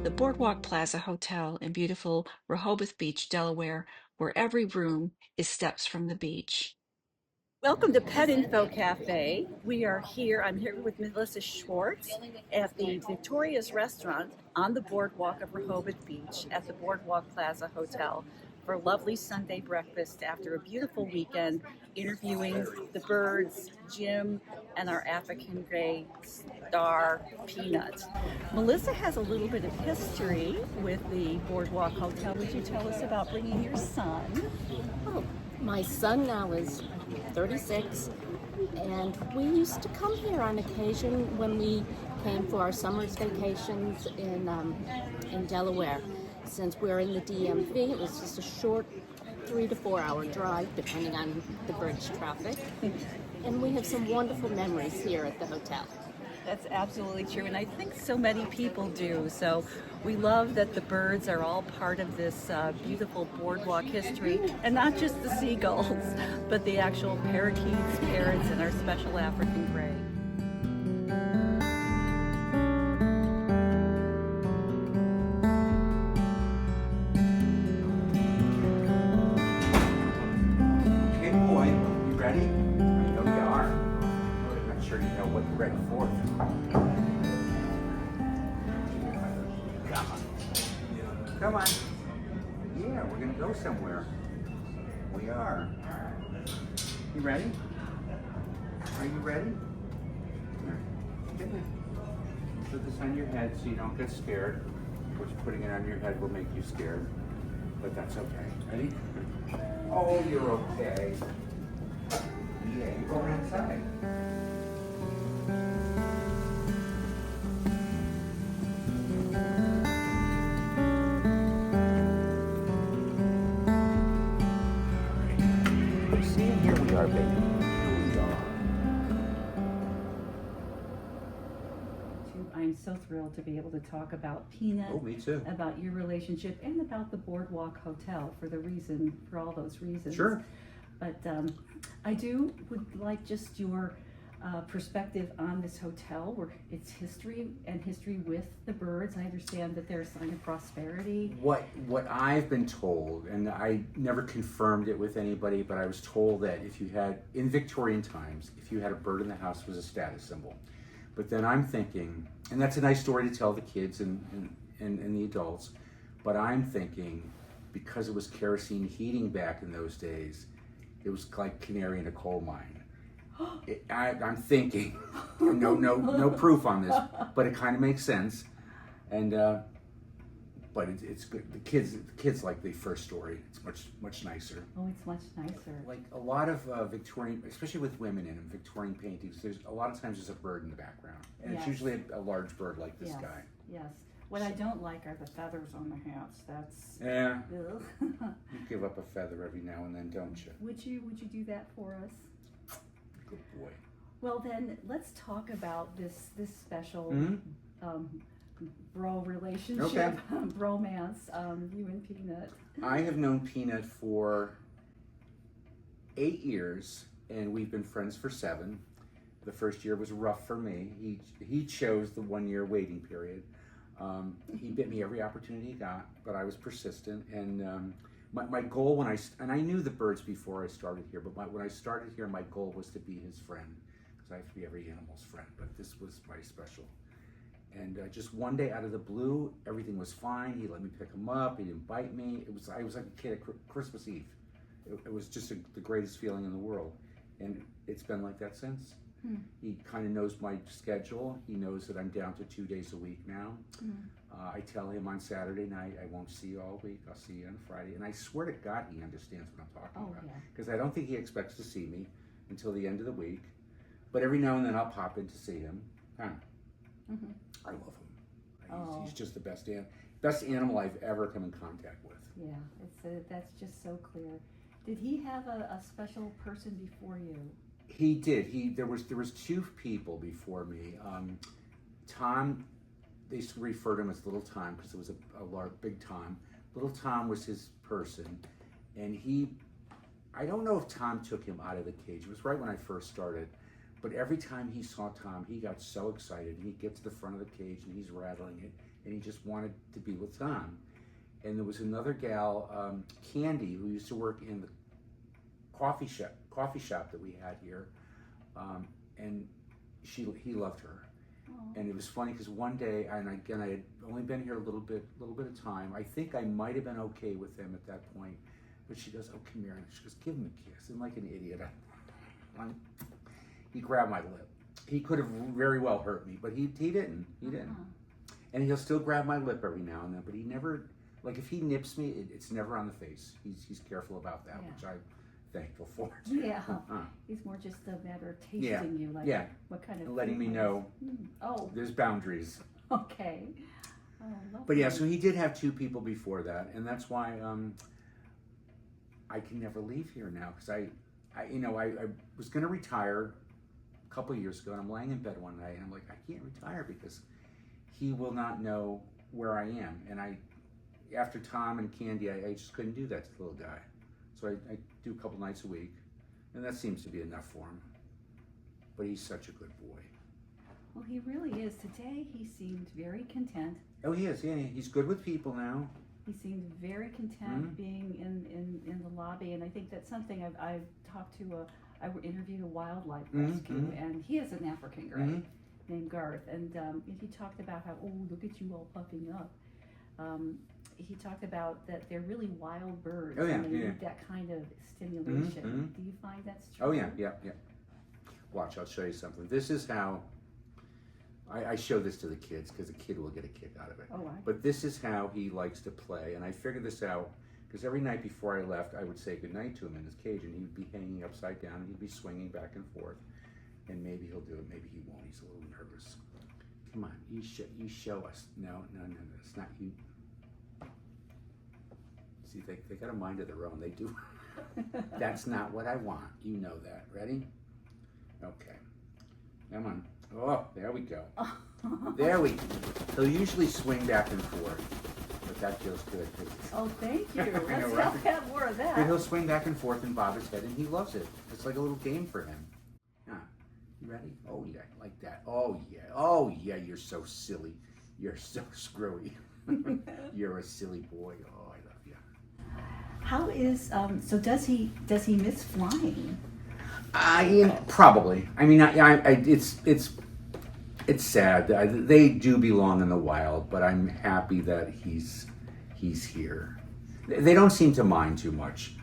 the Boardwalk Plaza Hotel in beautiful Rehoboth Beach, Delaware, where every room is steps from the beach. Welcome to Pet Info Cafe. I'm here with Melissa Schwartz at the Victoria's Restaurant on the boardwalk of Rehoboth Beach at the Boardwalk Plaza Hotel for a lovely Sunday breakfast after a beautiful weekend interviewing the birds, Jim, and our African gray star, Peanut. Melissa has a little bit of history with the Boardwalk Hotel. Would you tell us about bringing your son? Oh, my son now is 36, and we used to come here on occasion when we came for our summer's vacations in Delaware. Since we're in the DMV, it was just a short 3 to 4 hour drive, depending on the British traffic. And we have some wonderful memories here at the hotel. That's absolutely true, and I think so many people do. So we love that the birds are all part of this beautiful boardwalk history, and not just the seagulls, but the actual parakeets, parrots, and our special African gray. Hey boy, you ready? I know you are. I'm not sure you know what you're ready for. Come on. Come on. Yeah, we're gonna go somewhere. We are. You ready? Are you ready? Here. Get it. Put this on your head so you don't get scared. Of course, putting it on your head will make you scared, but that's okay. Ready? Oh, you're okay. Yeah, you're going outside. See, here we are, baby. Here we are. I'm so thrilled to be able to talk about Peanut, Oh, me too. about your relationship, and about the Boardwalk Hotel for all those reasons. Sure. But would like just your perspective on this hotel, where its history with the birds. I understand that they're a sign of prosperity. What I've been told, and I never confirmed it with anybody, but I was told that if you had, in Victorian times, if you had a bird in the house, it was a status symbol. But then I'm thinking, and that's a nice story to tell the kids and the adults, but I'm thinking, because it was kerosene heating back in those days, it was like canary in a coal mine. I'm thinking, no proof on this, but it kind of makes sense, and but it's good. The kids like the first story. It's much nicer. Oh, it's much nicer. Like a lot of Victorian, especially with women in them, Victorian paintings. There's a lot of times there's a bird in the background, and it's usually a large bird like this guy. Yes. What I don't like are the feathers on the hats. That's Yeah. ugh. You give up a feather every now and then, don't you? Would you do that for us? Good boy. Well, then let's talk about this special bro relationship, Okay. bromance. You and Peanut. I have known Peanut for 8 years, and we've been friends for 7. The first year was rough for me. He chose the 1-year waiting period. He bit me every opportunity he got, but I was persistent. And my goal I knew the birds before I started here, but when I started here, my goal was to be his friend, because I have to be every animal's friend. But this was my special. And just one day out of the blue, everything was fine. He let me pick him up. He didn't bite me. I was like a kid at Christmas Eve. It was just the greatest feeling in the world. And it's been like that since. He kind of knows my schedule. He knows that I'm down to 2 days a week now. I tell him on Saturday night, I won't see you all week. I'll see you on Friday. And I swear to God, he understands what I'm talking about. Because I don't think he expects to see me until the end of the week. But every now and then I'll pop in to see him. I love him. He's just the best animal I've ever come in contact with. Yeah, that's just so clear. Did he have a special person before you? He did. There was 2 people before me. Tom, they used to refer to him as Little Tom because it was a large, big Tom. Little Tom was his person, and I don't know if Tom took him out of the cage. It was right when I first started. But every time he saw Tom, he got so excited. He'd get to the front of the cage and he's rattling it. and he just wanted to be with Tom. And there was another gal, Candy, who used to work in the coffee shop that we had here, and he loved her. Aw. And it was funny because one day, and again, I had only been here a little bit of time. I think I might have been okay with him at that point, but she goes, "Oh, come here," and she goes, "Give him a kiss." And like an idiot, he grabbed my lip. He could have very well hurt me, but he didn't. He didn't. Uh-huh. And he'll still grab my lip every now and then, but he never, like if he nips me, it's never on the face. He's careful about that, Yeah. which I'm thankful for. Yeah, Uh, he's more just a matter of tasting Yeah, you, like yeah. what kind of letting food me was- know Oh, there's boundaries. okay. Oh, But yeah, lovely. so he did have 2 people before that, and that's why I can never leave here now, because I was going to retire a couple of years ago, and I'm laying in bed one night, and I'm like, I can't retire because he will not know where I am, and after Tom and Candy, I just couldn't do that to the little guy, so I do a couple nights a week, and that seems to be enough for him. But he's such a good boy. Well, he really is. Today he seemed very content. Oh, he is. Yeah, he's good with people now. He seemed very content being in the lobby, and I think that's something I've talked to. I interviewed a wildlife rescue, and he has an African gray named Garth, and he talked about how, oh, look at you all puffing up. He talked about that they're really wild birds, Oh, yeah, and they yeah. need that kind of stimulation. Do you find that's true? Oh yeah. Watch, I'll show you something. This is how I show this to the kids because a kid will get a kick out of it. Oh, wow. But this is how he likes to play, and I figured this out because every night before I left, I would say goodnight to him in his cage, and he'd be hanging upside down, and he'd be swinging back and forth, and maybe he'll do it, maybe he won't. He's a little nervous. Come on, you show us. No, it's not you. See, they got a mind of their own. They do. That's not what I want. You know that. Ready? Okay. Come on. Oh, there we go. There we go. He'll usually swing back and forth, but that feels good. Oh, thank you. I know, Let's right? have more of that. But he'll swing back and forth and bob his head, and he loves it. It's like a little game for him. You ready? Oh, yeah, like that. Oh, yeah, you're so silly. You're so screwy. You're a silly boy. Oh, I love you. How is so? Does he miss flying? Probably. I mean, it's sad. They do belong in the wild, but I'm happy that he's here. They don't seem to mind too much.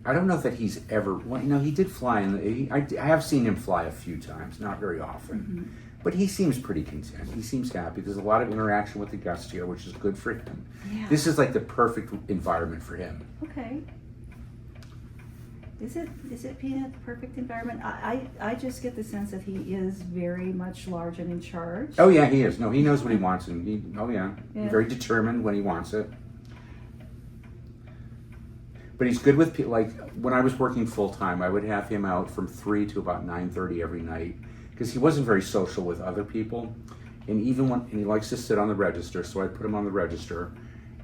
I don't know that he's ever. Well, he did fly, and I have seen him fly a few times, not very often. But he seems pretty content. He seems happy. There's a lot of interaction with the guests here, which is good for him. Yeah. This is like the perfect environment for him. Okay. Is it Peanut the perfect environment? I just get the sense that he is very much large and in charge. Oh yeah, he is. No, he knows what he wants, and he's Yeah. very determined when he wants it. But he's good with people. Like when I was working full time, I would have him out from 3 to about 9:30 every night because he wasn't very social with other people, and and he likes to sit on the register, so I'd put him on the register.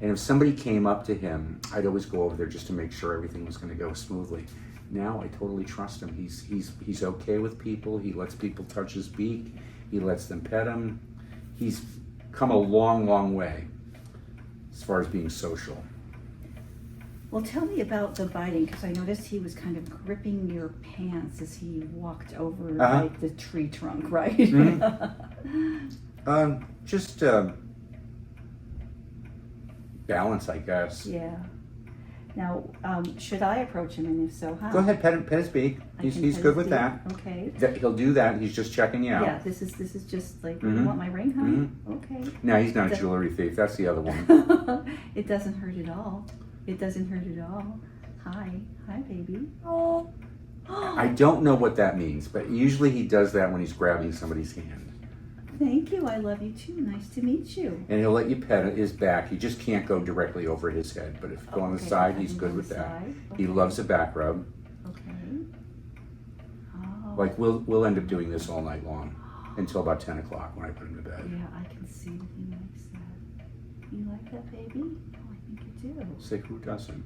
And if somebody came up to him, I'd always go over there just to make sure everything was going to go smoothly. Now I totally trust him. He's okay with people. He lets people touch his beak. He lets them pet him. He's come a long, long way as far as being social. Well, tell me about the biting, because I noticed he was kind of gripping your pants as he walked over like the tree trunk, right? Just balance, I guess. Yeah. Now, should I approach him, and if so, how? Go ahead, pet his beak. I He's can good pet with his that. beak? Okay. He'll do that. He's just checking you out. Yeah, this is just like, you want my ring, honey? Okay. No, he's not a jewelry thief. That's the other one. It doesn't hurt at all. It doesn't hurt at all. Hi, baby. I don't know what that means, but usually he does that when he's grabbing somebody's hand. Thank you. I love you too. Nice to meet you. And he'll let you pet his back. You just can't go directly over his head. But if you go on the side, he's good with that. He loves a back rub. Okay. Oh. Like we'll end up doing this all night long until about 10 o'clock when I put him to bed. Yeah, I can see that he likes that. You like that, baby? Oh, I think you do. Say who doesn't?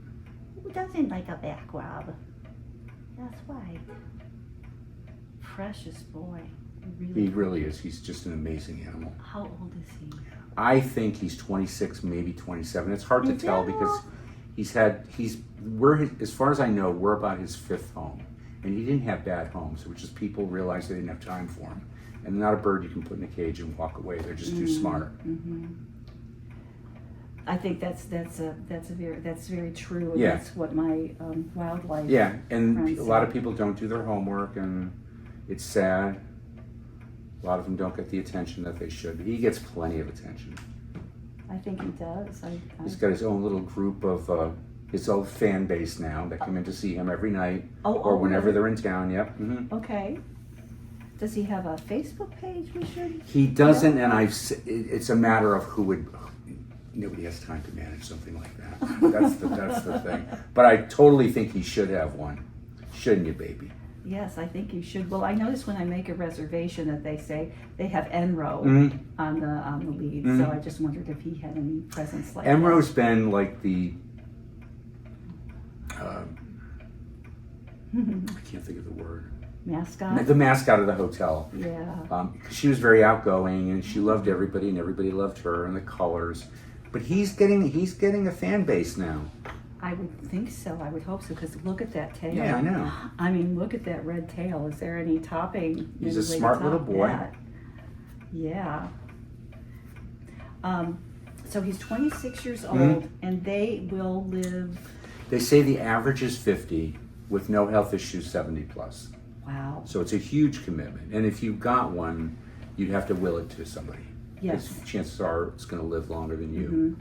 Who doesn't like a back rub? That's right. Precious boy. He really is. He's just an amazing animal. How old is he? I think he's 26, maybe 27. It's hard to tell because as far as I know, we're about his 5th home. And he didn't have bad homes, which is people realized they didn't have time for him. And not a bird you can put in a cage and walk away. They're just too smart. I think that's very true. And Yeah. that's what my wildlife. Yeah, and friends a lot say. of people don't do their homework, and it's sad. A lot of them don't get the attention that they should. He gets plenty of attention. I think he does. He's got his own little group of his own fan base now that come in to see him every night or whenever really? they're in town. Yep. Okay. Does he have a Facebook page? We should. He doesn't, and it's a matter of who would. Nobody has time to manage something like that. That's the thing. But I totally think he should have one. Shouldn't you, baby? Yes, I think you should. Well, I notice when I make a reservation that they say they have Enro on the lead. So I just wondered if he had any presence like that. Emro's been like the. I can't think of the word. Mascot. The mascot of the hotel. Yeah. She was very outgoing, and she loved everybody, and everybody loved her, and the colors. But he's getting a fan base now. I would think so. I would hope so. Because look at that tail. Yeah, I know. I mean, look at that red tail. Is there any topping? He's any a way to smart little top boy. that? Yeah. So he's 26 years old, and they will live. They say the average is 50, with no health issues, 70 plus. Wow. So it's a huge commitment. And if you got one, you'd have to will it to somebody. Yes. Because chances are it's going to live longer than you.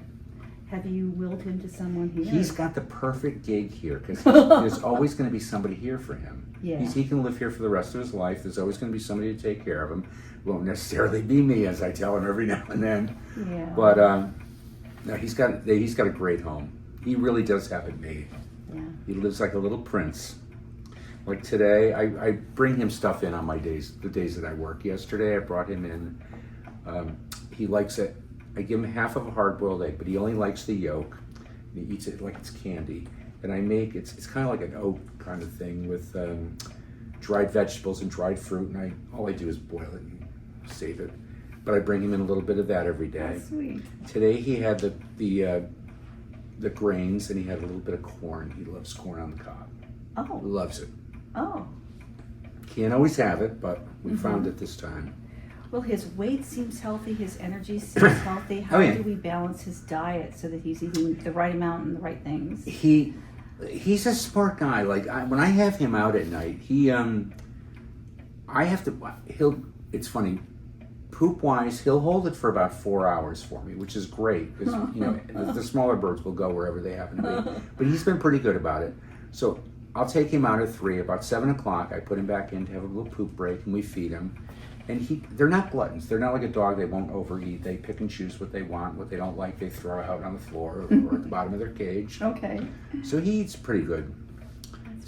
Have you willed him to someone here? He's got the perfect gig here because there's always going to be somebody here for him. Yeah. He can live here for the rest of his life. There's always going to be somebody to take care of him. Won't necessarily be me, as I tell him every now and then. Yeah. But no, he's got a great home. He really does have it made. Yeah. He lives like a little prince. Like today, I bring him stuff in on the days that I work. Yesterday, I brought him in. He likes it. I give him half of a hard-boiled egg, but he only likes the yolk. And he eats it like it's candy. And I make it's kind of like an oat kind of thing with dried vegetables and dried fruit. And all I do is boil it and save it. But I bring him in a little bit of that every day. That's sweet. Today he had the grains, and he had a little bit of corn. He loves corn on the cob. Oh. Loves it. Oh. Can't always have it, but we found it this time. Well, his weight seems healthy. His energy seems healthy. How do we balance his diet so that he's eating the right amount and the right things? He's a smart guy. Like when I have him out at night, it's funny. Poop wise, he'll hold it for about 4 hours for me, which is great because the smaller birds will go wherever they happen to be. But he's been pretty good about it. So I'll take him out at 3. About 7 o'clock, I put him back in to have a little poop break, and we feed him. And they're not gluttons. They're not like a dog. They won't overeat. They pick and choose what they want. What they don't like, they throw out on the floor or at the bottom of their cage. Okay. So he eats pretty good.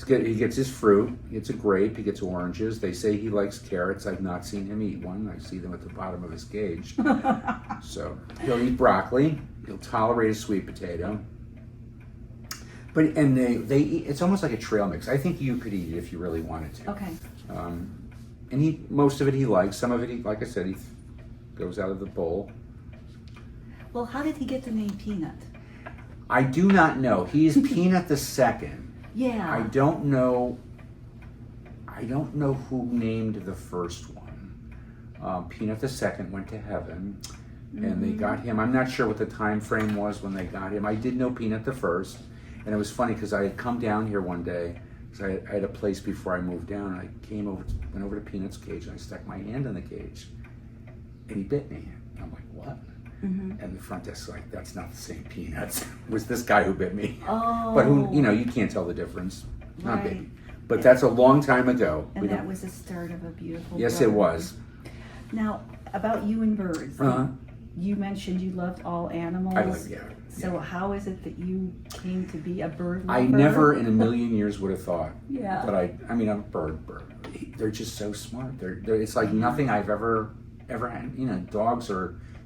He gets his fruit. He gets a grape. He gets oranges. They say he likes carrots. I've not seen him eat one. I see them at the bottom of his cage. So he'll eat broccoli. He'll tolerate a sweet potato. But they eat. It's almost like a trail mix. I think you could eat it if you really wanted to. Okay. And most of it he likes. Some of it, like I said, he goes out of the bowl. Well, how did he get the name Peanut? I do not know. He is Peanut the second. Yeah. I don't know who named the first one. Peanut the second went to heaven, and they got him. I'm not sure what the time frame was when they got him. I did know Peanut the first, and it was funny because I had come down here one day. I had a place before I moved down. I went over to Peanut's cage, and I stuck my hand in the cage, and he bit me. And I'm like, what? And the front desk's like, that's not the same Peanuts. It was this guy who bit me. Oh. But you can't tell the difference. Not Right. big. But that's a long time ago. And that was the start of a beautiful. Yes, it was. Now, about you and birds. Uh-huh. You mentioned you loved all animals. So how is it that you came to be a bird lover? I never in a million years would have thought. Yeah. But I'm a bird. They're just so smart. It's like nothing I've ever had. Dogs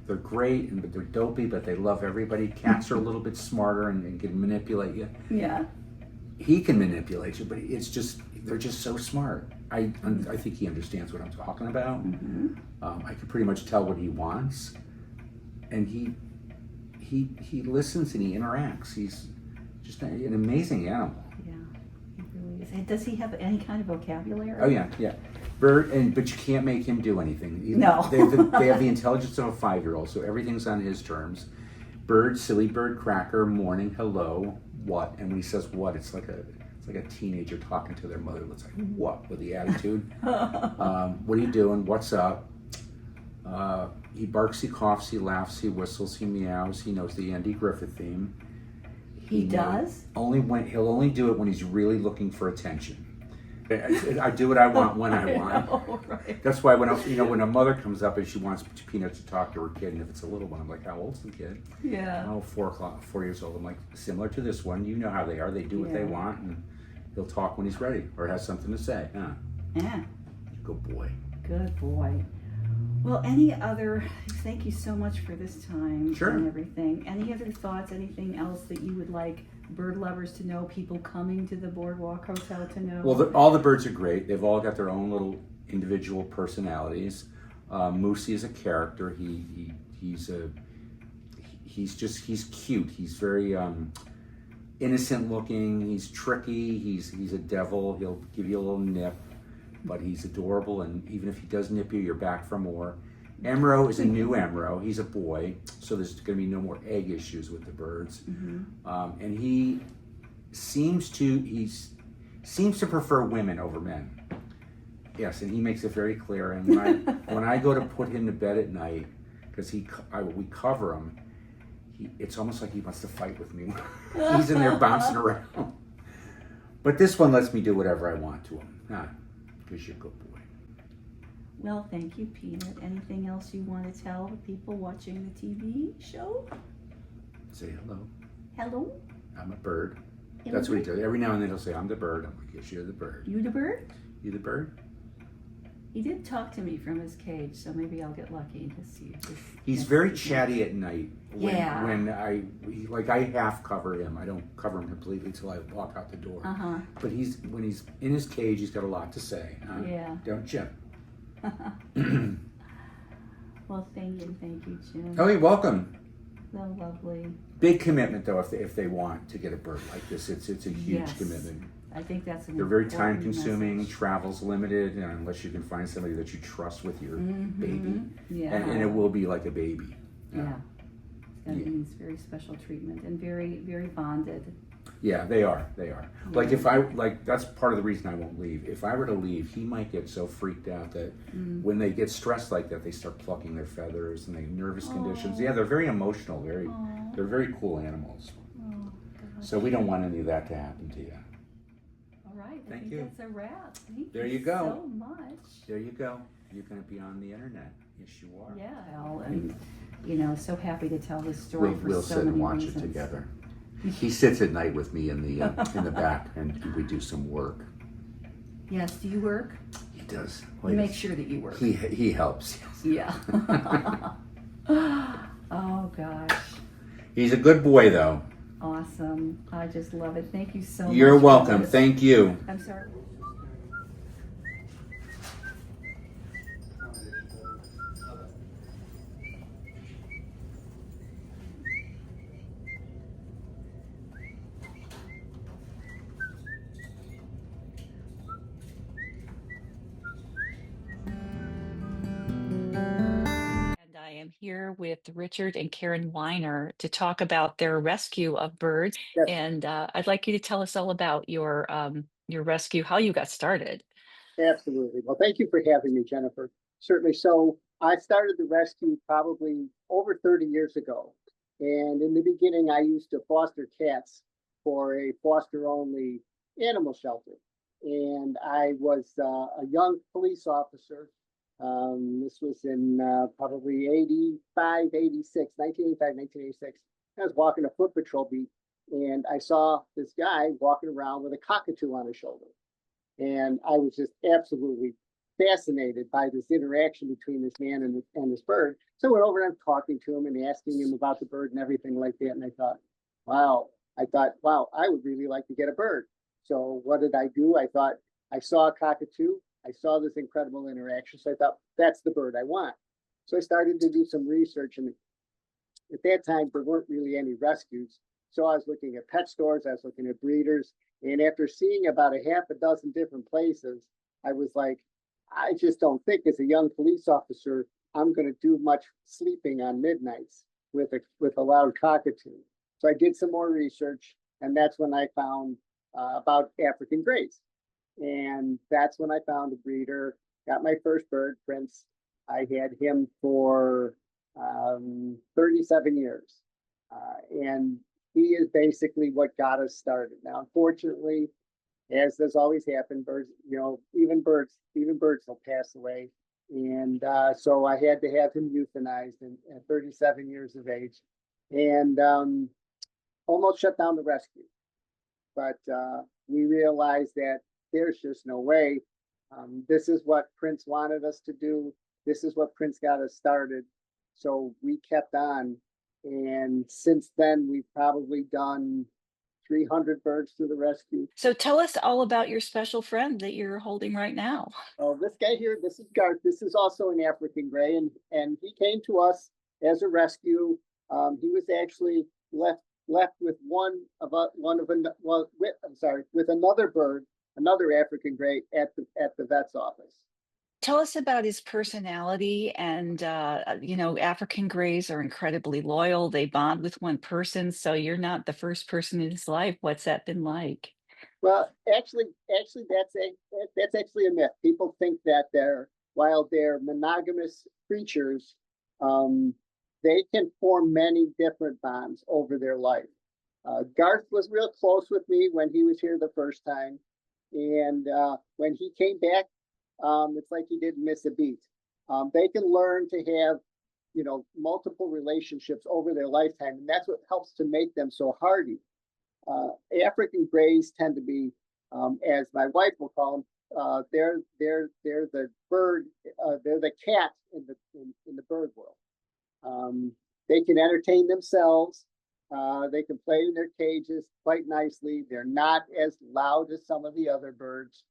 they're great, but they're dopey, but they love everybody. Cats are a little bit smarter and can manipulate you. Yeah. he can manipulate you, but it's just, they're just so smart. I think he understands what I'm talking about. I can pretty much tell what he wants, and he listens and he interacts. He's just an amazing animal. Yeah, he really is. And does he have any kind of vocabulary? Oh yeah. But you can't make him do anything. No. They have the intelligence of a 5-year-old, so everything's on his terms. Bird, silly bird, cracker, morning, hello, what? And when he says what, it's like a teenager talking to their mother. It's like, what, with the attitude? What are you doing? What's up? He barks, he coughs, he laughs, he whistles, he meows. He knows the Andy Griffith theme. He does? He'll only do it when he's really looking for attention. I do what I want when I want. know, right. That's why when a mother comes up and she wants Peanut to talk to her kid, and if it's a little one, I'm like, how old's the kid? Yeah. Oh, 4 years old. I'm like, similar to this one, you know how they are. They do what they want, and he'll talk when he's ready or has something to say. Huh? Yeah. Good boy. Good boy. Well, thank you so much for this time Sure. and everything. Any other thoughts, anything else that you would like bird lovers to know, people coming to the Boardwalk Hotel to know? Well, all the birds are great. They've all got their own little individual personalities. Moosey is a character. He's cute. He's very innocent looking. He's tricky. He's a devil. He'll give you a little nip, but he's adorable. And even if he does nip you, you're back for more. Emro is a new Emro. He's a boy, so there's going to be no more egg issues with the birds. And he seems to prefer women over men. Yes, and he makes it very clear. And when I go to put him to bed at night, because we cover him, it's almost like he wants to fight with me. He's in there bouncing around. But this one lets me do whatever I want to him. Because you're a good boy. Well, thank you, Peanut. Anything else you want to tell the people watching the TV show? Say hello. Hello? I'm a bird. That's what he does. Every now and then he'll say, I'm the bird. I'm like, yes, you're the bird. You the bird? You the bird? He did talk to me from his cage, so maybe I'll get lucky to see. He's very chatty at night. Yeah. When I half cover him. I don't cover him completely till I walk out the door. But when he's in his cage, he's got a lot to say. Yeah. Don't you? Well, thank you, Jim. Oh, you're welcome. So lovely. Big commitment though, if they want to get a bird like this, it's a huge commitment. I think that's They're very time important consuming. message. Travel's limited, unless you can find somebody that you trust with your baby. Yeah. And it will be like a baby. Yeah. That means very special treatment and very, very bonded. Yeah, they are. Like that's part of the reason I won't leave. If I were to leave, he might get so freaked out that when they get stressed like that, they start plucking their feathers and they have nervous conditions. Yeah, they're very emotional. They're very cool animals. So we don't want any of that to happen to you. All right. Thank I think you. that's a wrap. Thank There you you go. so much. There you go. You're going to be on the internet. Yes, you are. Yeah. And so happy to tell this story for We'll so sit many and watch reasons. it together. He sits at night with me in the back, and we do some work. Yes. Do you work? He does. You make sure that you work. He helps. Yeah. Oh gosh. He's a good boy, though. Awesome. I just love it. Thank you so much. You're for welcome. this. Thank you. I'm sorry. And I am here with Richard and Karen Weiner to talk about their rescue of birds. Yes. And I'd like you to tell us all about your rescue, how you got started. Absolutely. Well, thank you for having me, Jennifer. Certainly. So I started the rescue probably over 30 years ago. And in the beginning, I used to foster cats for a foster-only animal shelter. And I was a young police officer. This was in probably 1986. I was walking a foot patrol beat, and I saw this guy walking around with a cockatoo on his shoulder. And I was just absolutely fascinated by this interaction between this man and this bird. So I went over and I'm talking to him and asking him about the bird and everything like that. And I thought, wow, I would really like to get a bird. So what did I do? I thought I saw a cockatoo. I saw this incredible interaction. So I thought that's the bird I want. So I started to do some research, and at that time there weren't really any rescues. So I was looking at pet stores, I was looking at breeders, and after seeing about a half a dozen different places, I was like, I just don't think as a young police officer I'm going to do much sleeping on midnights with a loud cockatoo. So I did some more research, and that's when I found about African greys, and that's when I found a breeder. Got my first bird, Prince. I had him for 37 years, and he is basically what got us started. Now, unfortunately, as does always happen, birds, even birds will pass away. And so I had to have him euthanized at 37 years of age, and almost shut down the rescue. But we realized that there's just no way. This is what Prince wanted us to do. This is what Prince got us started. So we kept on. And since then, we've probably done 300 birds through the rescue. So tell us all about your special friend that you're holding right now. Oh, this guy here, this is Garth. This is also an African gray, and he came to us as a rescue. He was actually left with with another bird, another African gray at the vet's office. Tell us about his personality. And, African Greys are incredibly loyal. They bond with one person. So you're not the first person in his life. What's that been like? Well, actually, that's actually a myth. People think that while they're monogamous creatures, they can form many different bonds over their life. Garth was real close with me when he was here the first time, and when he came back, it's like he didn't miss a beat. They can learn to have, multiple relationships over their lifetime, and that's what helps to make them so hardy. African greys tend to be, as my wife will call them, they're the bird, they're the cat in the bird world. They can entertain themselves. They can play in their cages quite nicely. They're not as loud as some of the other birds.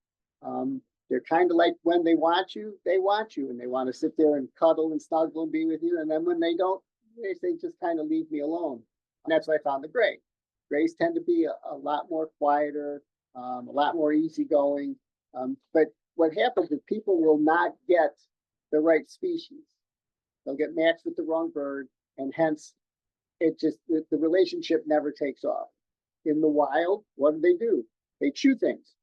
They're kind of like when they want you, and they want to sit there and cuddle and snuggle and be with you. And then when they don't, they just kind of leave me alone. And that's why I found the gray. Grays tend to be a lot more quieter, a lot more easygoing. But what happens is people will not get the right species. They'll get matched with the wrong bird, and hence the relationship never takes off. In the wild, what do? They chew things.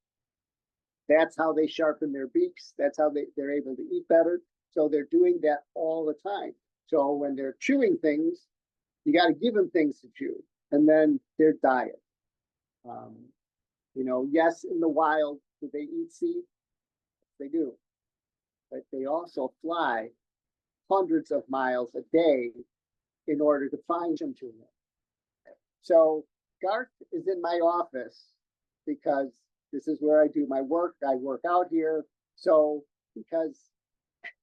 That's how they sharpen their beaks. That's how they're able to eat better. So they're doing that all the time. So when they're chewing things, you got to give them things to chew, and then their diet. Yes, in the wild, do they eat seed? They do. But they also fly hundreds of miles a day in order to find them to them. So Garth is in my office because this is where I do my work. I work out here. So because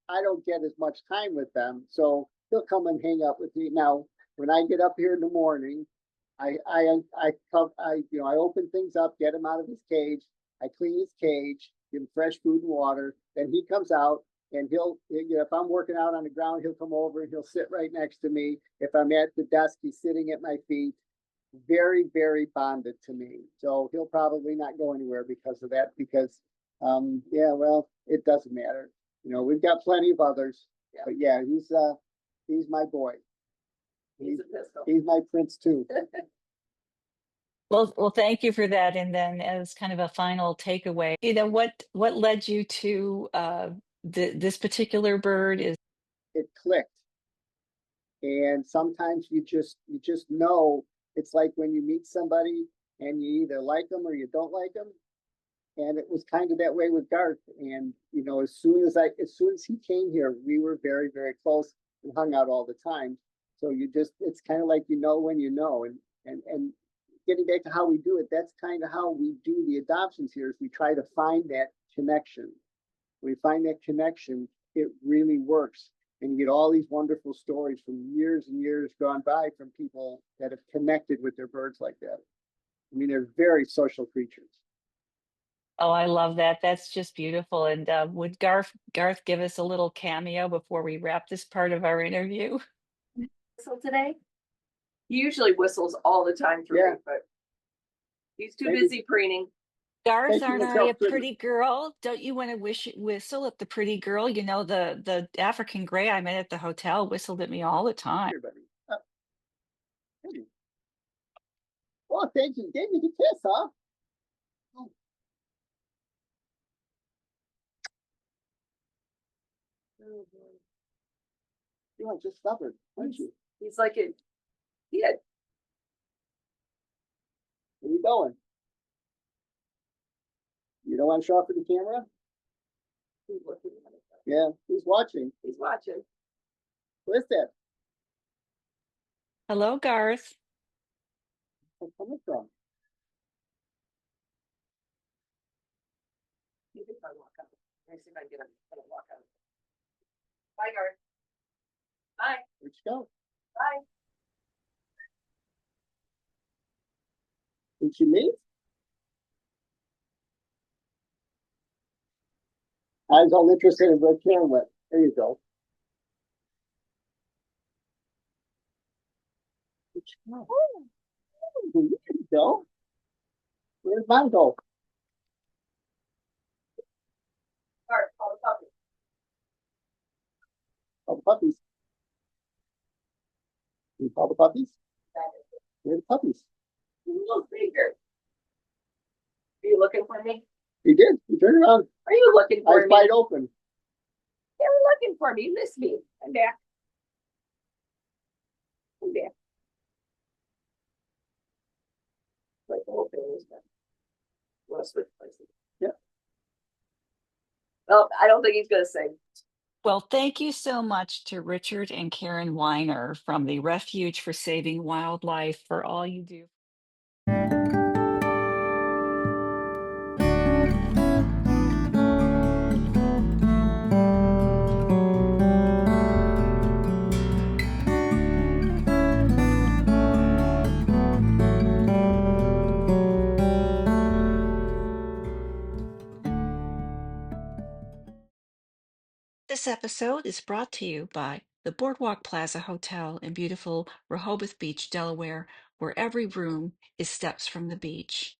I don't get as much time with them, so he'll come and hang out with me. Now, when I get up here in the morning, I open things up, get him out of his cage. I clean his cage, give him fresh food and water. Then he comes out, and if I'm working out on the ground, he'll come over and he'll sit right next to me. If I'm at the desk, he's sitting at my feet. Very, very bonded to me. So he'll probably not go anywhere because of that, because it doesn't matter. We've got plenty of others. Yeah. But yeah, he's my boy. He's my Prince too. Well, thank you for that. And then, as kind of a final takeaway, what led you to this particular bird? Is It clicked, and sometimes you just know. It's like when you meet somebody and you either like them or you don't like them. And it was kind of that way with Garth. And as soon as he came here, we were very, very close and hung out all the time. So it's kind of like when you know. And getting back to how we do it, that's kind of how we do the adoptions here. Is we try to find that connection. When we find that connection, it really works. And you get all these wonderful stories from years and years gone by from people that have connected with their birds like that. I mean, they're very social creatures. Oh, I love that. That's just beautiful. And would Garth give us a little cameo before we wrap this part of our interview? Whistle today? He usually whistles all the time for Yeah. me, but he's too Maybe- busy preening. Garth, Thank you, aren't it's I so a pretty. pretty girl? Don't you want to whistle at the pretty girl? You know, the African gray I met at the hotel whistled at me all the time. Everybody. Hey. Oh, thank you. Gave me the kiss, huh? Oh. Oh, boy. You are just stubborn, aren't you? He's like a kid. Where you going? You don't want to show up for the camera? He's looking at it. Yeah, he's watching. He's watching. Where's that Hello, Garth. coming from? You can try to walk out. Let me see if I can get him to walk out. Bye, Garth. Bye. Where'd you go? Bye. Did you leave? I was all interested in where Karen went. There you go. Oh, there you go. Where's mine go? Garth, call the puppy. Oh, puppies. You call the puppies? Where are the puppies? Little bigger. Are you looking for me? He did. He turned around. Are you looking for Eyes me? wide open. They were looking for me. You missed me. I'm back. I'm back. Like the whole thing is done. Want to switch places? Yeah. Well, I don't think he's gonna sing. Well, thank you so much to Richard and Karen Weiner from the Refuge for Saving Wildlife for all you do. This episode is brought to you by the Boardwalk Plaza Hotel in beautiful Rehoboth Beach, Delaware, where every room is steps from the beach.